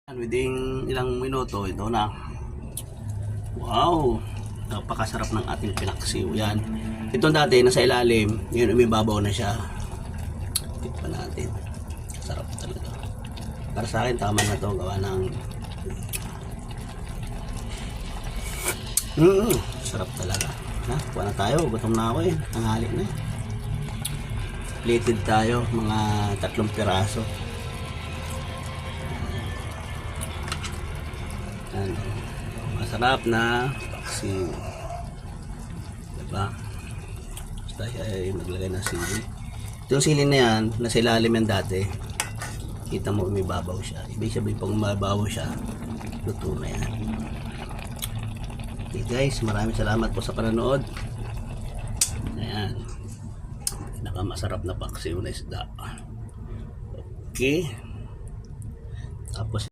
Within ilang minuto, ito na. Wow! Napakasarap ng ating pinaksiw. Yan. Ito dati, nasa ilalim. Ngayon, umibabaw na siya. Tikpan natin. Sarap talaga. Para sa akin, tama na to. Gawa ng... sarap talaga. Ha? Kuha na tayo. Gutom na ako eh. Tanghali na. Plated tayo. Mga 3 piraso. Yan. Masarap na paksiw. Diba? Basta siya ay maglagay ng sili. Yung sili na yan, nasa ilalim yan dati. Kita mo umibabaw siya. Ibig sabihin pag umibabaw siya, luto na yan. Okay guys, maraming salamat po sa panonood. Ayan. Pinakamasarap na paksiw na isda. Okay.